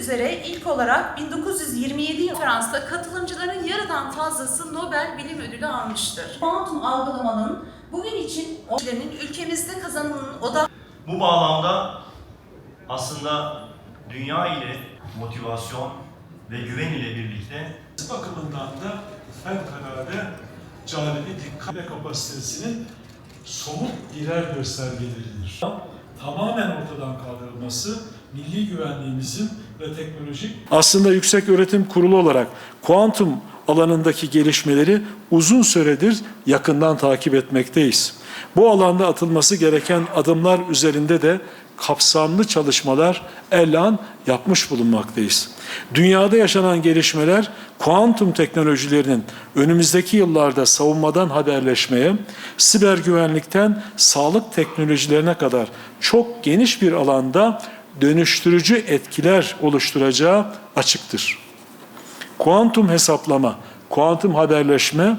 üzere ilk olarak 1927 konferansta katılımcıların yarıdan fazlası Nobel Bilim Ödülü almıştır. Kuantum algılamanın bugün için ülkemizde kazanımının odak... Bu bağlamda aslında dünya ile motivasyon ve güven ile birlikte bakımından da fevkalade canibi dikkat kapasitesinin somut birer göstergeleridir. Tamamen ortadan kaldırılması milli güvenliğimizin ve teknolojik... Aslında Yükseköğretim Kurulu olarak kuantum alanındaki gelişmeleri uzun süredir yakından takip etmekteyiz. Bu alanda atılması gereken adımlar üzerinde de kapsamlı çalışmalar elan yapmış bulunmaktayız. Dünyada yaşanan gelişmeler kuantum teknolojilerinin önümüzdeki yıllarda savunmadan haberleşmeye, siber güvenlikten sağlık teknolojilerine kadar çok geniş bir alanda dönüştürücü etkiler oluşturacağı açıktır. Kuantum hesaplama, kuantum haberleşme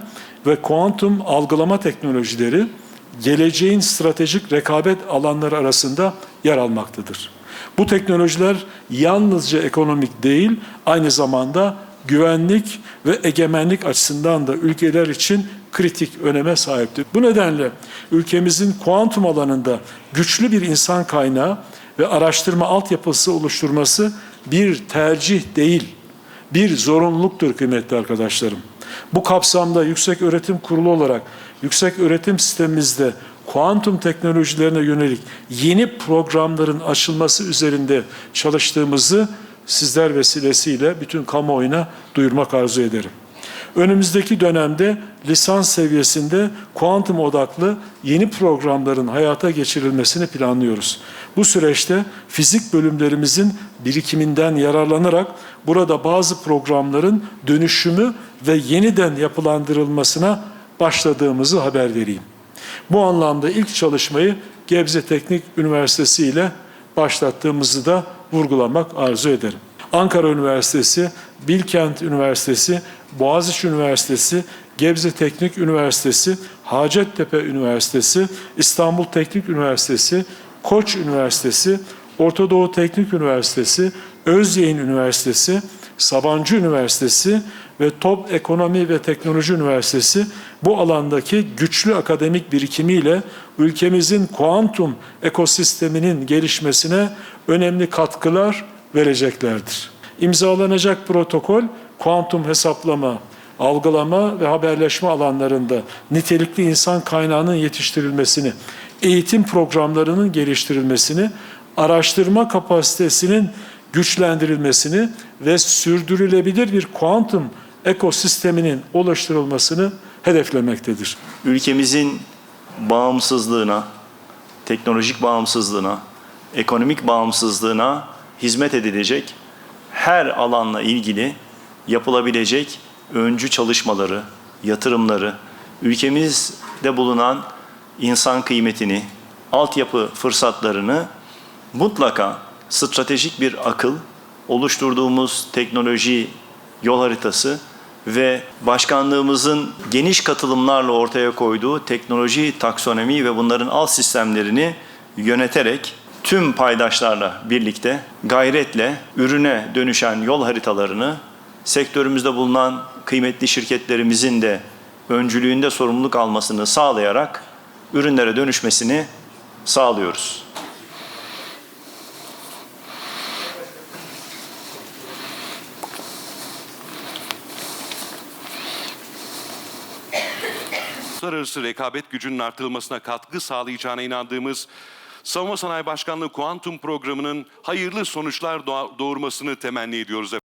ve kuantum algılama teknolojileri geleceğin stratejik rekabet alanları arasında yer almaktadır. Bu teknolojiler yalnızca ekonomik değil, aynı zamanda güvenlik ve egemenlik açısından da ülkeler için kritik öneme sahiptir. Bu nedenle ülkemizin kuantum alanında güçlü bir insan kaynağı ve araştırma altyapısı oluşturması bir tercih değil, bir zorunluluktur kıymetli arkadaşlarım. Bu kapsamda Yükseköğretim Kurulu olarak yükseköğretim sistemimizde kuantum teknolojilerine yönelik yeni programların açılması üzerinde çalıştığımızı sizler vesilesiyle bütün kamuoyuna duyurmak arzu ederim. Önümüzdeki dönemde lisans seviyesinde kuantum odaklı yeni programların hayata geçirilmesini planlıyoruz. Bu süreçte fizik bölümlerimizin birikiminden yararlanarak burada bazı programların dönüşümü ve yeniden yapılandırılmasına başladığımızı haber vereyim. Bu anlamda ilk çalışmayı Gebze Teknik Üniversitesi ile başlattığımızı da vurgulamak arzu ederim. Ankara Üniversitesi, Bilkent Üniversitesi, Boğaziçi Üniversitesi, Gebze Teknik Üniversitesi, Hacettepe Üniversitesi, İstanbul Teknik Üniversitesi, Koç Üniversitesi, Orta Doğu Teknik Üniversitesi, Özyeğin Üniversitesi, Sabancı Üniversitesi ve Top Ekonomi ve Teknoloji Üniversitesi bu alandaki güçlü akademik birikimiyle ülkemizin kuantum ekosisteminin gelişmesine önemli katkılar vereceklerdir. İmzalanacak protokol kuantum hesaplama, algılama ve haberleşme alanlarında nitelikli insan kaynağının yetiştirilmesini, eğitim programlarının geliştirilmesini, araştırma kapasitesinin güçlendirilmesini ve sürdürülebilir bir kuantum ekosisteminin oluşturulmasını hedeflemektedir. ülkemizin bağımsızlığına, teknolojik bağımsızlığına, ekonomik bağımsızlığına hizmet edilecek her alanla ilgili yapılabilecek öncü çalışmaları, yatırımları, ülkemizde bulunan insan kıymetini, altyapı fırsatlarını mutlaka stratejik bir akıl, oluşturduğumuz teknoloji yol haritası ve başkanlığımızın geniş katılımlarla ortaya koyduğu teknoloji taksonomi ve bunların alt sistemlerini yöneterek tüm paydaşlarla birlikte gayretle ürüne dönüşen yol haritalarını sektörümüzde bulunan kıymetli şirketlerimizin de öncülüğünde sorumluluk almasını sağlayarak ürünlere dönüşmesini sağlıyoruz. Uluslararası rekabet gücünün artırılmasına katkı sağlayacağına inandığımız Savunma Sanayi Başkanlığı Kuantum Programı'nın hayırlı sonuçlar doğurmasını temenni ediyoruz efendim.